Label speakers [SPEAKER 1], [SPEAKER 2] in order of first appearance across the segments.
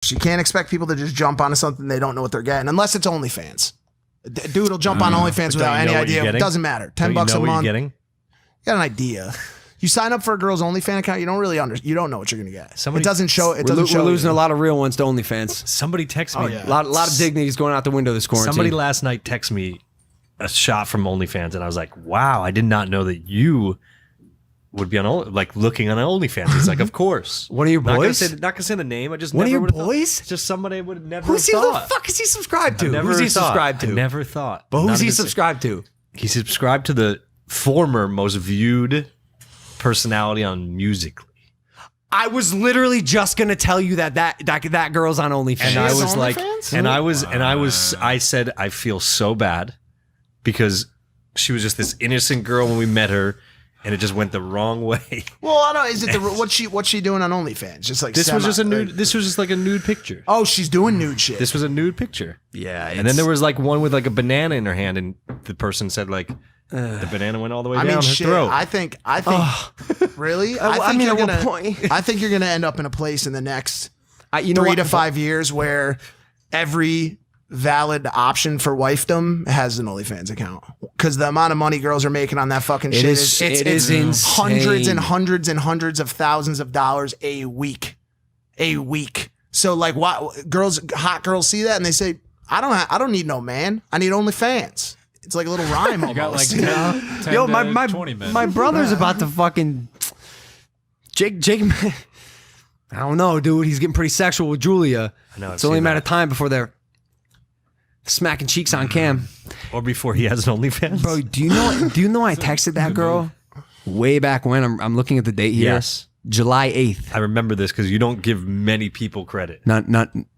[SPEAKER 1] You can't expect people to just jump onto something they don't know what they're getting, unless it's OnlyFans. Dude will jump on OnlyFans without any idea. It doesn't matter. $10 a month. You got an idea. You sign up for a girl's OnlyFans account, you don't really you don't know what you're gonna get. It doesn't show.
[SPEAKER 2] We're losing a lot of real ones to OnlyFans.
[SPEAKER 3] Somebody text me.
[SPEAKER 2] A lot of dignity's going out the window this quarantine.
[SPEAKER 3] Somebody last night texted me a shot from OnlyFans, and I was like, "Wow, I did not know that you would be on looking on OnlyFans." He's like, "Of course."
[SPEAKER 2] One of your boys?
[SPEAKER 3] Not gonna say the name. I just
[SPEAKER 2] one
[SPEAKER 3] never
[SPEAKER 2] of your boys.
[SPEAKER 3] Thought. Just somebody I would have never.
[SPEAKER 2] Who
[SPEAKER 3] thought.
[SPEAKER 2] the fuck is he subscribed to?
[SPEAKER 3] Who's
[SPEAKER 2] he subscribed to?
[SPEAKER 3] I never thought.
[SPEAKER 2] But who's he subscribed to?
[SPEAKER 3] He subscribed to the former most viewed personality on Musical.ly.
[SPEAKER 2] I was literally just gonna tell you that girl's on OnlyFans.
[SPEAKER 3] And I was like, I said, I feel so bad because she was just this innocent girl when we met her, and it just went the wrong way.
[SPEAKER 1] Well, I don't. Is it what's she doing on OnlyFans? Just like
[SPEAKER 3] this was just a nude. This was just like a nude picture.
[SPEAKER 1] Oh, she's doing nude shit.
[SPEAKER 3] This was a nude picture.
[SPEAKER 2] Yeah,
[SPEAKER 3] and then there was like one with like a banana in her hand, and the person said like. The banana went all the way down her throat.
[SPEAKER 1] I think. Really? I think you're gonna end up in a place in the next 3 to 5 years where every valid option for wifedom has an OnlyFans account, because the amount of money girls are making on that fucking shit is
[SPEAKER 2] insane.
[SPEAKER 1] Hundreds and hundreds and hundreds of thousands of dollars a week. So like, what hot girls see that and they say, I don't need no man. I need OnlyFans. It's like a little rhyme almost.
[SPEAKER 4] You got like 10
[SPEAKER 2] Yo,
[SPEAKER 4] to 20 minutes.
[SPEAKER 2] My brother's about to fucking Jake. I don't know, dude. He's getting pretty sexual with Julia.
[SPEAKER 3] I know.
[SPEAKER 2] It's only a matter of time before they're smacking cheeks on cam,
[SPEAKER 3] or before he has an OnlyFans.
[SPEAKER 2] Bro, do you know I texted that girl way back when? I'm looking at the date here.
[SPEAKER 3] Yes,
[SPEAKER 2] July 8th.
[SPEAKER 3] I remember this because you don't give many people credit.
[SPEAKER 2] No.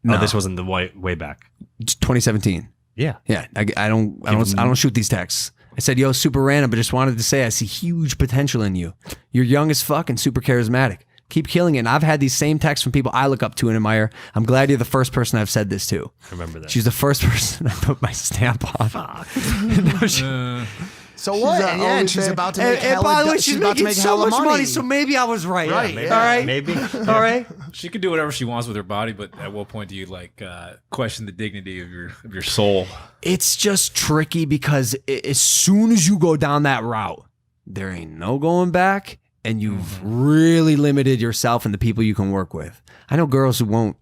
[SPEAKER 3] Oh, this wasn't the way back.
[SPEAKER 2] 2017.
[SPEAKER 3] Yeah.
[SPEAKER 2] I don't shoot these texts. I said, yo, super random, but just wanted to say I see huge potential in you. You're young as fuck and super charismatic. Keep killing it. And I've had these same texts from people I look up to and admire. I'm glad you're the first person I've said this to.
[SPEAKER 3] I remember that.
[SPEAKER 2] She's the first person I put my stamp on.
[SPEAKER 1] So what? And she's about to make hella
[SPEAKER 2] by the way, she's making so much money, so maybe I was right.
[SPEAKER 1] Right.
[SPEAKER 2] Yeah. All right.
[SPEAKER 3] Maybe.
[SPEAKER 2] All right.
[SPEAKER 4] She can do whatever she wants with her body, but at what point do you question the dignity of your soul?
[SPEAKER 2] It's just tricky because as soon as you go down that route, there ain't no going back, and you've really limited yourself and the people you can work with. I know girls who won't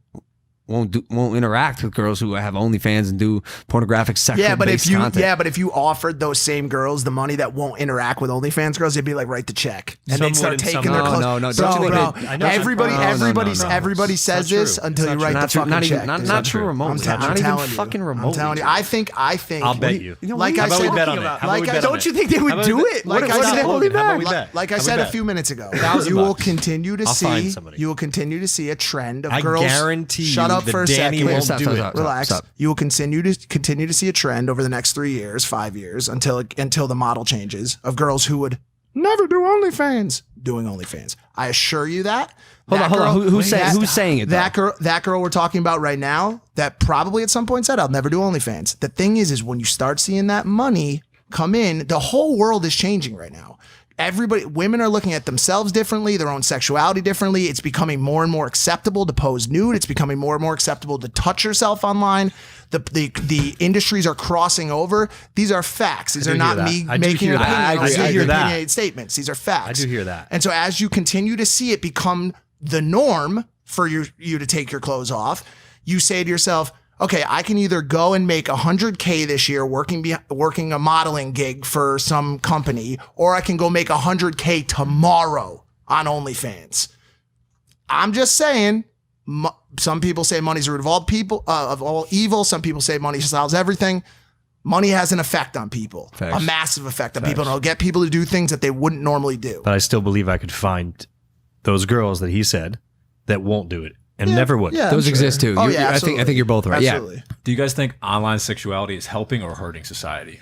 [SPEAKER 2] interact with girls who have OnlyFans and do pornographic sexual content.
[SPEAKER 1] But if you offered those same girls the money that won't interact with OnlyFans girls, they'd be like, write the check, and they'd start taking their clothes.
[SPEAKER 2] No.
[SPEAKER 1] Everybody says this until you write the fucking check.
[SPEAKER 2] Not true remotely. Not even fucking remotely.
[SPEAKER 1] I'm telling you. I think.
[SPEAKER 3] I'll bet you.
[SPEAKER 1] Like I said,
[SPEAKER 2] don't you think they would do it?
[SPEAKER 1] Like I said a few minutes ago, you will continue to see a trend of girls.
[SPEAKER 3] I guarantee.
[SPEAKER 1] Shut up for a second.
[SPEAKER 2] Relax.
[SPEAKER 1] Stop. You will continue to see a trend over the next 3 years, 5 years, until the model changes, of girls who would never do OnlyFans doing OnlyFans. I assure you that.
[SPEAKER 2] Hold on. Who's saying it?
[SPEAKER 1] That girl we're talking about right now, that probably at some point said, I'll never do OnlyFans. The thing is when you start seeing that money come in, the whole world is changing right now. Women are looking at themselves differently, their own sexuality differently. It's becoming more and more acceptable to pose nude. It's becoming more and more acceptable to touch yourself online. The industries are crossing over. These are facts. These are not me making opinionated statements. These are facts.
[SPEAKER 3] I do hear that.
[SPEAKER 1] And so as you continue to see it become the norm for you to take your clothes off, you say to yourself, okay, I can either go and make $100K this year working a modeling gig for some company, or I can go make $100K tomorrow on OnlyFans. I'm just saying, some people say money's the root of all evil. Some people say money solves everything. Money has an effect on people, a massive effect on people, and it'll get people to do things that they wouldn't normally do.
[SPEAKER 3] But I still believe I could find those girls that he said that won't do it. And never would.
[SPEAKER 2] Yeah, those exist too. I think you're both right.
[SPEAKER 1] Absolutely.
[SPEAKER 2] Yeah.
[SPEAKER 4] Do you guys think online sexuality is helping or hurting society?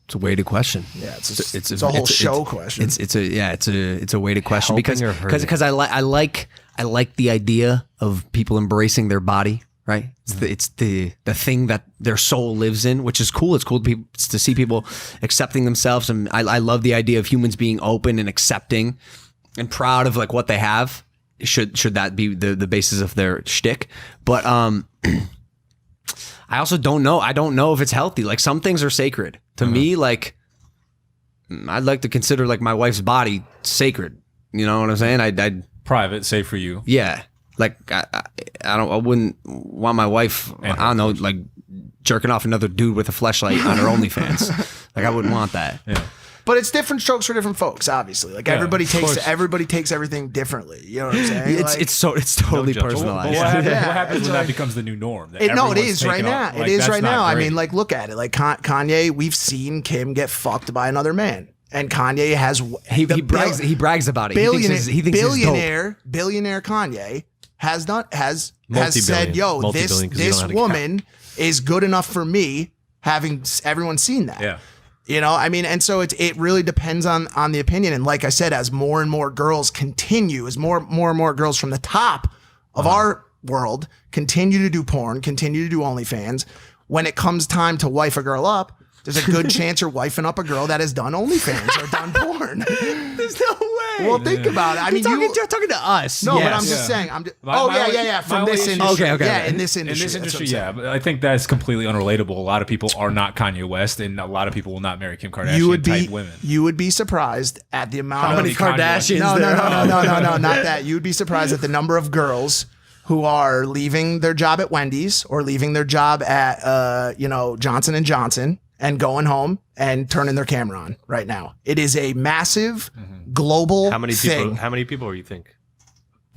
[SPEAKER 2] It's a weighted question.
[SPEAKER 1] Yeah, it's a whole show question.
[SPEAKER 2] It's a weighted question because I like the idea of people embracing their body. Right. It's the thing that their soul lives in, which is cool. It's cool to see people accepting themselves, and I love the idea of humans being open and accepting and proud of like what they have. should that be the basis of their shtick? But I also don't know. I don't know if it's healthy. Like some things are sacred to me. Like I'd like to consider like my wife's body sacred. You know what I'm saying? I'd
[SPEAKER 4] Private, safe for you.
[SPEAKER 2] yeah. Like I wouldn't want my wife. I don't know, like jerking off another dude with a fleshlight on her OnlyFans. Like I wouldn't want that.
[SPEAKER 4] Yeah.
[SPEAKER 1] But it's different strokes for different folks, obviously. Like everybody takes everything differently. You know what I'm saying?
[SPEAKER 2] It's totally
[SPEAKER 3] judgment.
[SPEAKER 2] personalized.
[SPEAKER 4] But what happens,
[SPEAKER 1] Yeah,
[SPEAKER 4] what happens
[SPEAKER 1] it's
[SPEAKER 4] when
[SPEAKER 1] like-
[SPEAKER 4] that becomes the new norm? That
[SPEAKER 1] It
[SPEAKER 4] everyone's
[SPEAKER 1] is right
[SPEAKER 4] taking
[SPEAKER 1] now.
[SPEAKER 4] off?
[SPEAKER 1] It
[SPEAKER 4] Like,
[SPEAKER 1] is
[SPEAKER 4] that's
[SPEAKER 1] right
[SPEAKER 4] not
[SPEAKER 1] now. I
[SPEAKER 4] great.
[SPEAKER 1] mean, like, look at it. Like Kanye, we've seen Kim get fucked by another man, and Kanye has
[SPEAKER 2] He brags about it. He thinks
[SPEAKER 1] billionaire Kanye has said,
[SPEAKER 3] Multi-billion.
[SPEAKER 1] "Yo,
[SPEAKER 3] Multi-billion 'cause you
[SPEAKER 1] this
[SPEAKER 3] don't know how to
[SPEAKER 1] woman is good enough for me." Having everyone seen that,
[SPEAKER 4] Yeah.
[SPEAKER 1] You know, I mean, and so it really depends on the opinion. And like I said, as more and more girls continue, as more and more girls from the top of our world continue to do porn, continue to do OnlyFans, when it comes time to wife a girl up, there's a good chance you're wifing up a girl that has done OnlyFans or done porn.
[SPEAKER 2] There's no way.
[SPEAKER 1] Well, think about it. I mean,
[SPEAKER 2] you're talking to us.
[SPEAKER 1] no, but
[SPEAKER 2] Yes.
[SPEAKER 1] I'm just saying. I'm just,
[SPEAKER 4] My-
[SPEAKER 1] yeah.
[SPEAKER 4] my
[SPEAKER 1] From this
[SPEAKER 4] only-
[SPEAKER 1] industry,
[SPEAKER 2] Okay.
[SPEAKER 1] yeah, in this
[SPEAKER 4] In
[SPEAKER 1] industry,
[SPEAKER 4] this
[SPEAKER 1] that's
[SPEAKER 4] industry,
[SPEAKER 1] what I'm
[SPEAKER 4] yeah,
[SPEAKER 1] saying.
[SPEAKER 4] but I think that's completely unrelatable. A lot of people are not Kanye West, and a lot of people will not marry Kim Kardashian
[SPEAKER 1] You would
[SPEAKER 4] type
[SPEAKER 1] be
[SPEAKER 4] women.
[SPEAKER 1] you would be surprised at the amount
[SPEAKER 2] How
[SPEAKER 1] of
[SPEAKER 2] many
[SPEAKER 4] Kanye West.
[SPEAKER 2] Kardashians
[SPEAKER 1] No,
[SPEAKER 2] there are?
[SPEAKER 1] no, not that. You'd be surprised at the number of girls who are leaving their job at Wendy's or leaving their job at Johnson & Johnson and going home and turning their camera on right now. It is a massive global
[SPEAKER 3] How many
[SPEAKER 1] thing.
[SPEAKER 3] people? How many people do you think?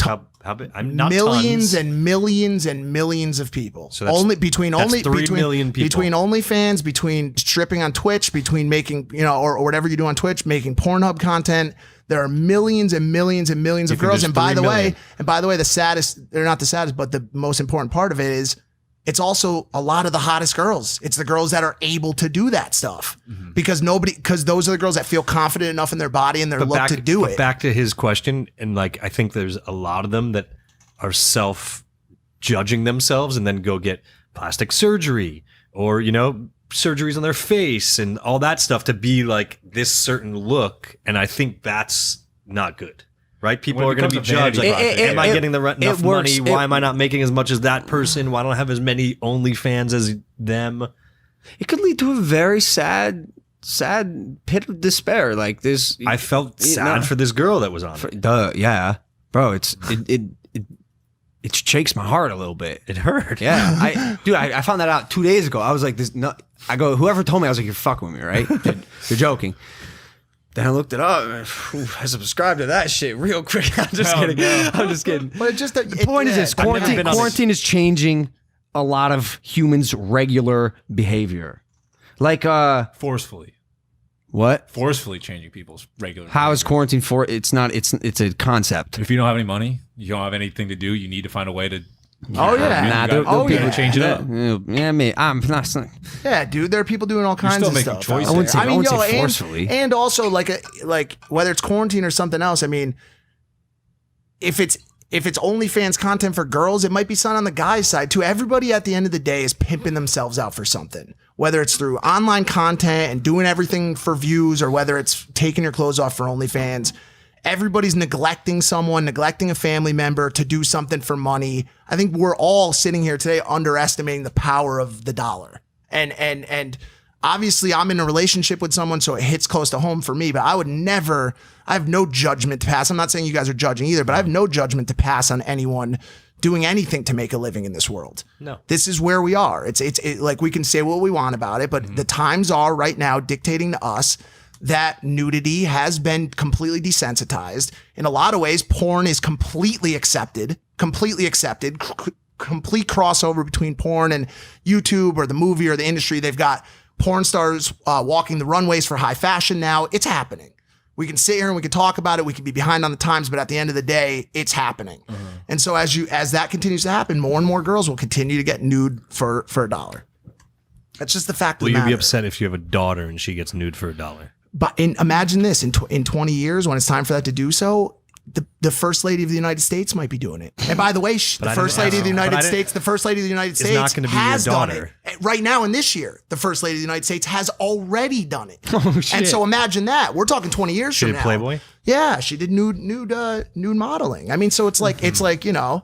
[SPEAKER 3] How big? I'm not
[SPEAKER 1] Millions
[SPEAKER 3] tons.
[SPEAKER 1] and millions and millions of people.
[SPEAKER 3] So that's-
[SPEAKER 1] only between
[SPEAKER 3] that's
[SPEAKER 1] only
[SPEAKER 3] 3
[SPEAKER 1] between,
[SPEAKER 3] million people.
[SPEAKER 1] between OnlyFans, between stripping on Twitch, between making or whatever you do on Twitch, making Pornhub content. There are millions and millions and millions of
[SPEAKER 3] You think
[SPEAKER 1] girls.
[SPEAKER 3] there's
[SPEAKER 1] And by
[SPEAKER 3] 3 million?
[SPEAKER 1] the way, the saddest, they're not the saddest, but the most important part of it is it's also a lot of the hottest girls. It's the girls that are able to do that stuff because those are the girls that feel confident enough in their body and their look to do it.
[SPEAKER 3] Back to his question, and like I think there's a lot of them that are judging themselves and then go get plastic surgery or surgeries on their face and all that stuff to be like this certain look, and I think that's not good. Right? People
[SPEAKER 4] When
[SPEAKER 3] are
[SPEAKER 4] it
[SPEAKER 3] going to be
[SPEAKER 4] becomes a vanity
[SPEAKER 3] judged. Like,
[SPEAKER 4] project,
[SPEAKER 3] am I getting enough
[SPEAKER 2] works.
[SPEAKER 3] money? Why am I not making as much as that person? Why don't I have as many OnlyFans as them?
[SPEAKER 2] It could lead to a very sad pit of despair. Like this,
[SPEAKER 3] I felt sad for this girl that was on it.
[SPEAKER 2] yeah, bro. It shakes my heart a little bit.
[SPEAKER 3] It hurt.
[SPEAKER 2] Yeah, I found that out 2 days ago. I was like, I go, whoever told me, I was like, you're fucking with me, right? You're joking. Then I looked it up. I subscribed to that shit real quick. I'm just kidding.
[SPEAKER 4] no.
[SPEAKER 2] I'm just kidding.
[SPEAKER 1] But it's just
[SPEAKER 2] The point is this:
[SPEAKER 3] I've never been on
[SPEAKER 2] quarantine is changing a lot of humans' regular behavior. Like,
[SPEAKER 4] Forcefully changing people's regular.
[SPEAKER 2] how is
[SPEAKER 4] behavior.
[SPEAKER 2] quarantine for? It's not. It's a concept.
[SPEAKER 4] If you don't have any money, you don't have anything to do, you need to find a way to.
[SPEAKER 1] Oh yeah,
[SPEAKER 2] Nah,
[SPEAKER 4] there-
[SPEAKER 2] there'll
[SPEAKER 4] people change it up.
[SPEAKER 2] Yeah, me. I'm not.
[SPEAKER 1] yeah, dude. There are people doing all kinds
[SPEAKER 4] still
[SPEAKER 1] of
[SPEAKER 4] making
[SPEAKER 1] stuff.
[SPEAKER 4] choices.
[SPEAKER 1] out
[SPEAKER 2] I wouldn't
[SPEAKER 1] there.
[SPEAKER 2] say- I wouldn't say
[SPEAKER 1] and-
[SPEAKER 2] forcefully.
[SPEAKER 1] and also like whether it's quarantine or something else. I mean, if it's OnlyFans content for girls, it might be something on the guy's side too. Everybody at the end of the day is pimping themselves out for something, whether it's through online content and doing everything for views, or whether it's taking your clothes off for OnlyFans. Everybody's neglecting a family member to do something for money. I think we're all sitting here today underestimating the power of the dollar. And obviously I'm in a relationship with someone, so it hits close to home for me, but I have no judgment to pass. I'm not saying you guys are judging either, but I have no judgment to pass on anyone doing anything to make a living in this world.
[SPEAKER 3] No.
[SPEAKER 1] This is where we are. It's like we can say what we want about it, but the times are right now dictating to us that nudity has been completely desensitized. In a lot of ways, porn is completely accepted, complete crossover between porn and YouTube or the movie or the industry. They've got porn stars walking the runways for high fashion now. It's happening. We can sit here and we can talk about it. We can be behind on the times, but at the end of the day, it's happening. And so as that continues to happen, more and more girls will continue to get nude for $1. That's just the fact of
[SPEAKER 3] Will
[SPEAKER 1] the
[SPEAKER 3] you
[SPEAKER 1] matter.
[SPEAKER 3] be upset if you have a daughter and she gets nude for $1?
[SPEAKER 1] But imagine this in 20 years when it's time for that to do so, the first lady of the United States might be doing it. And by the way, the first lady of the United States
[SPEAKER 3] not gonna be your
[SPEAKER 1] has done
[SPEAKER 3] daughter.
[SPEAKER 1] it. Right now in this year, the first lady of the United States has already done it.
[SPEAKER 2] Oh, shit.
[SPEAKER 1] And so imagine that. We're talking 20 years
[SPEAKER 3] She
[SPEAKER 1] from
[SPEAKER 3] did
[SPEAKER 1] now.
[SPEAKER 3] Playboy?
[SPEAKER 1] Yeah, she did nude modeling. I mean, so it's like you know,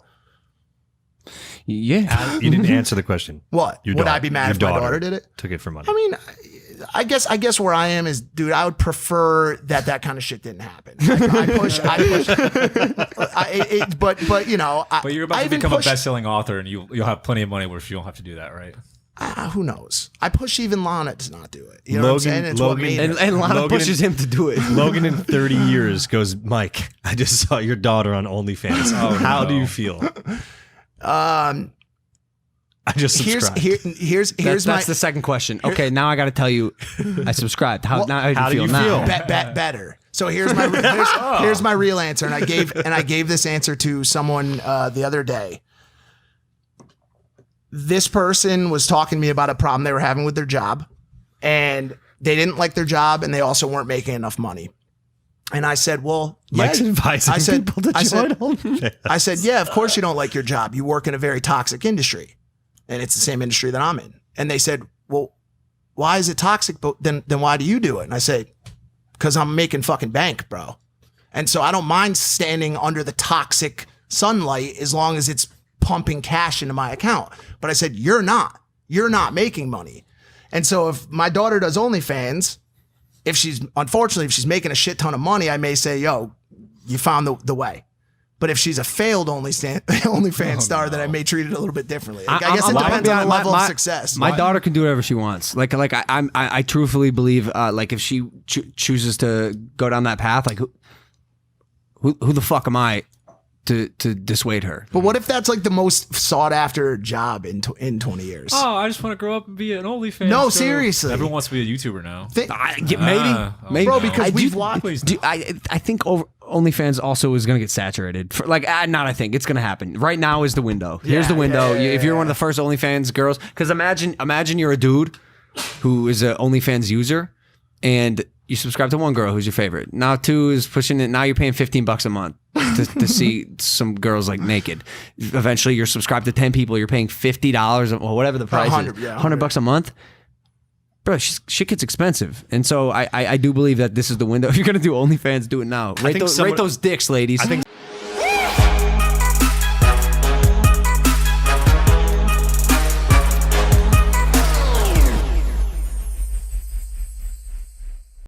[SPEAKER 2] Yeah.
[SPEAKER 3] You didn't answer the question.
[SPEAKER 1] what?
[SPEAKER 3] Your
[SPEAKER 1] Would
[SPEAKER 3] daughter-
[SPEAKER 1] I be mad
[SPEAKER 3] your
[SPEAKER 1] if my daughter did it?
[SPEAKER 3] Took it for money.
[SPEAKER 1] I mean, I guess where I am is, dude, I would prefer that kind of shit didn't happen. I push. But you know,
[SPEAKER 4] But you're about to become a best-selling author, and you'll have plenty of money where you don't have to do that, right?
[SPEAKER 1] Who knows? I push even Lana to not do it. You know what I'm saying? It's what made her.
[SPEAKER 2] And Lana
[SPEAKER 3] Logan-
[SPEAKER 2] pushes him to do it.
[SPEAKER 3] Logan in 30 years goes, Mike, I just saw your daughter on OnlyFans. How do you feel? I just subscribed.
[SPEAKER 1] Here's
[SPEAKER 2] That's the second question. Okay, now I got to tell you, I subscribed. How do you feel now?
[SPEAKER 1] better. So here's my real answer, and I gave this answer to someone the other day. This person was talking to me about a problem they were having with their job, and they didn't like their job, and they also weren't making enough money. And I said, well,
[SPEAKER 3] Mike's advising people to join OnlyFans.
[SPEAKER 1] I said, yeah, of course you don't like your job. You work in a very toxic industry, and it's the same industry that I'm in. And they said, well, why is it toxic? But then why do you do it? And I say, because I'm making fucking bank, bro. And so I don't mind standing under the toxic sunlight as long as it's pumping cash into my account. But I said, you're not making money. And so if my daughter does OnlyFans, if she's making a shit ton of money, I may say, yo, you found the way. But if she's a failed OnlyFans star, then I may treat it a little bit differently. I guess it depends on the level of success.
[SPEAKER 2] My daughter can do whatever she wants. I truthfully believe, like if she chooses to go down that path, like who the fuck am I to dissuade her?
[SPEAKER 1] But what if that's like the most sought after job in 20 years?
[SPEAKER 4] Oh, I just want to grow up and be an OnlyFans.
[SPEAKER 1] No,
[SPEAKER 4] star.
[SPEAKER 1] seriously.
[SPEAKER 4] Everyone wants to be a YouTuber now.
[SPEAKER 2] Maybe,
[SPEAKER 1] Bro, because we've watched.
[SPEAKER 2] I think OnlyFans also is going to get saturated. It's going to happen. Right now is the window. Here's the window. If you're one of the first OnlyFans girls, because imagine you're a dude who is an OnlyFans user, and you subscribe to one girl who's your favorite. Now two is pushing it. Now you're paying $15 a month to see some girls like naked. Eventually, you're subscribed to 10 people. You're paying $50 or whatever the price is. $100 a month. Bro, shit gets expensive. And so I do believe that this is the window. If you're going to do OnlyFans, do it now. Rate those dicks, ladies.
[SPEAKER 3] I think